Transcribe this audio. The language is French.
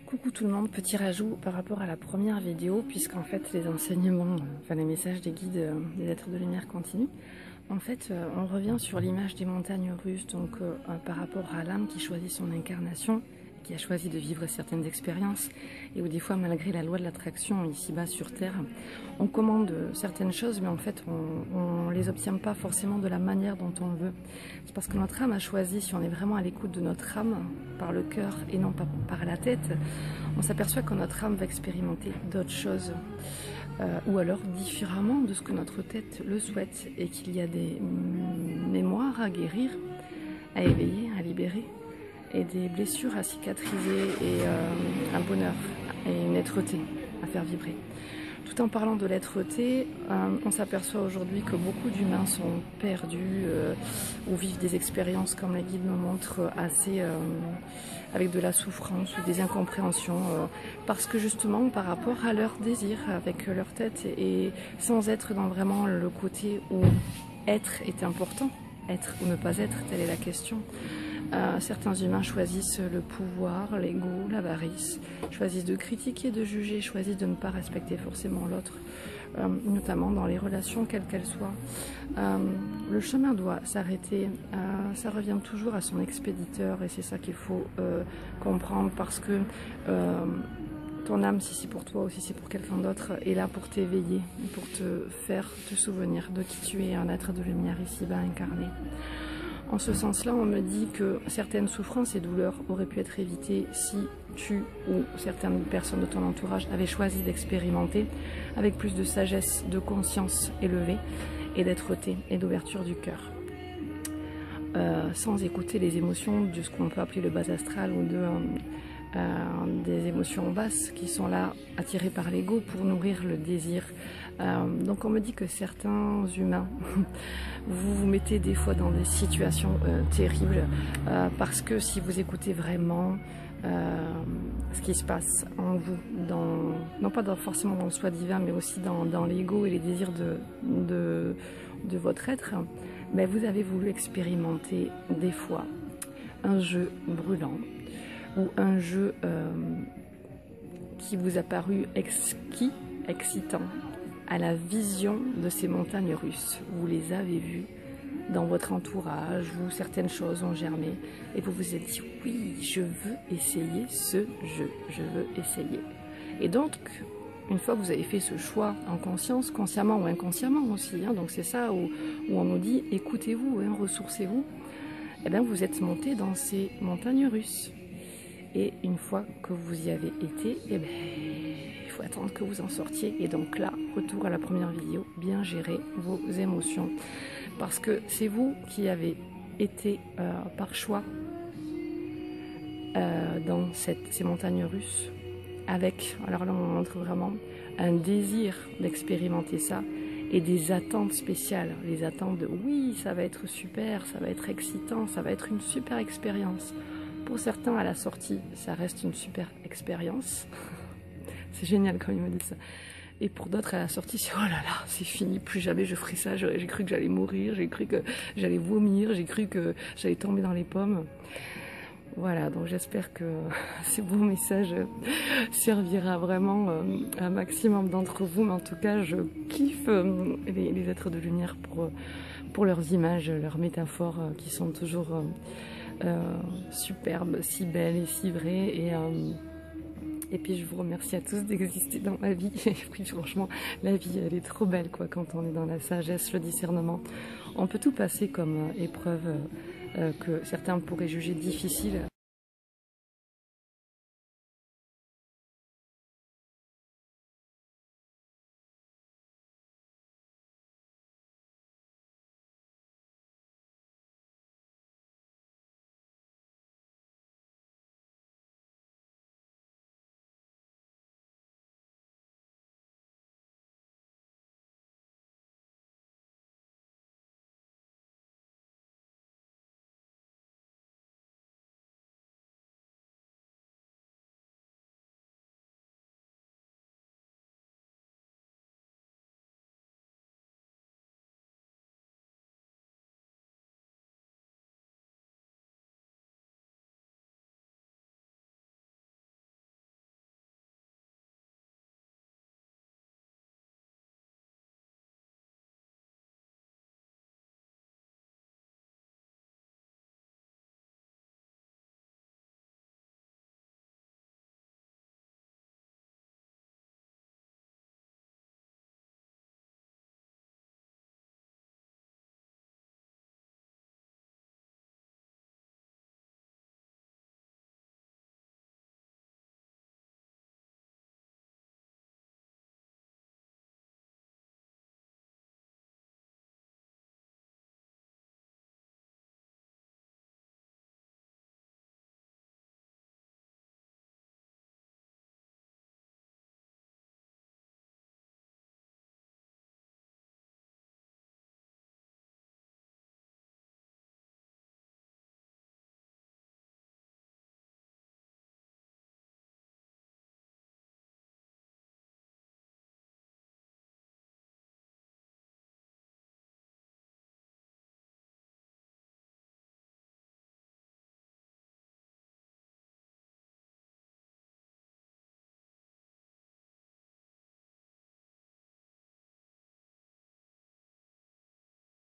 Coucou tout le monde, petit rajout par rapport à la première vidéo, puisqu'en fait les enseignements, les messages des guides des êtres de lumière continuent. En fait, on revient sur l'image des montagnes russes, donc par rapport à l'âme qui choisit son incarnation, qui a choisi de vivre certaines expériences, et où des fois, malgré la loi de l'attraction ici-bas sur Terre, on commande certaines choses, mais en fait, on les obtient pas forcément de la manière dont on le veut. C'est parce que notre âme a choisi, si on est vraiment à l'écoute de notre âme, par le cœur et non pas par la tête, on s'aperçoit que notre âme va expérimenter d'autres choses, ou alors différemment de ce que notre tête le souhaite, et qu'il y a des mémoires à guérir, à éveiller, à libérer, et des blessures à cicatriser, et un bonheur et une êtreté à faire vibrer. Tout en parlant de l'êtreté, on s'aperçoit aujourd'hui que beaucoup d'humains sont perdus ou vivent des expériences, comme les guides me montrent, assez avec de la souffrance ou des incompréhensions, parce que justement par rapport à leur désir avec leur tête, et sans être dans vraiment le côté où être est important, être ou ne pas être, telle est la question. Certains humains choisissent le pouvoir, l'ego, l'avarice, choisissent de critiquer, de juger, choisissent de ne pas respecter forcément l'autre, notamment dans les relations quelles qu'elles soient. Le chemin doit s'arrêter, ça revient toujours à son expéditeur, et c'est ça qu'il faut comprendre, parce que ton âme, si c'est pour toi ou si c'est pour quelqu'un d'autre, est là pour t'éveiller, pour te faire te souvenir de qui tu es, un être de lumière ici-bas incarné. En ce sens-là, on me dit que certaines souffrances et douleurs auraient pu être évitées si tu ou certaines personnes de ton entourage avaient choisi d'expérimenter avec plus de sagesse, de conscience élevée et d'êtreté et d'ouverture du cœur. Sans écouter les émotions de ce qu'on peut appeler le bas astral, ou des émotions basses qui sont là attirées par l'ego pour nourrir le désir. Donc on me dit que certains humains vous vous mettez des fois dans des situations terribles, parce que si vous écoutez vraiment ce qui se passe en vous, non pas forcément dans le soi divin, mais aussi dans l'ego et les désirs de votre être, mais vous avez voulu expérimenter des fois un jeu brûlant, ou un jeu qui vous a paru exquis, excitant, à la vision de ces montagnes russes. Vous les avez vues dans votre entourage, où certaines choses ont germé, et vous vous êtes dit oui, je veux essayer ce jeu, je veux essayer. Et donc, une fois que vous avez fait ce choix en conscience, consciemment ou inconsciemment aussi, donc c'est ça où on nous dit écoutez-vous, ressourcez-vous, et bien vous êtes monté dans ces montagnes russes. Et une fois que vous y avez été, il faut attendre que vous en sortiez. Et donc là, retour à la première vidéo, bien gérer vos émotions. Parce que c'est vous qui avez été par choix dans ces montagnes russes, avec, alors là on montre vraiment un désir d'expérimenter ça, et des attentes spéciales. Les attentes de oui, ça va être super, ça va être excitant, ça va être une super expérience. Pour certains, à la sortie, ça reste une super expérience. C'est génial quand ils me disent ça. Et pour d'autres, à la sortie, c'est oh là là, c'est fini, plus jamais je ferai ça. J'ai cru que j'allais mourir, j'ai cru que j'allais vomir, j'ai cru que j'allais tomber dans les pommes. Voilà, donc j'espère que ces beaux messages servira vraiment à un maximum d'entre vous. Mais en tout cas, je kiffe les êtres de lumière pour leurs images, leurs métaphores qui sont toujours superbes, si belles et si vraies. Et puis je vous remercie à tous d'exister dans ma vie. Et puis franchement, la vie elle est trop belle quoi, quand on est dans la sagesse, le discernement. On peut tout passer comme épreuve que certains pourraient juger difficile.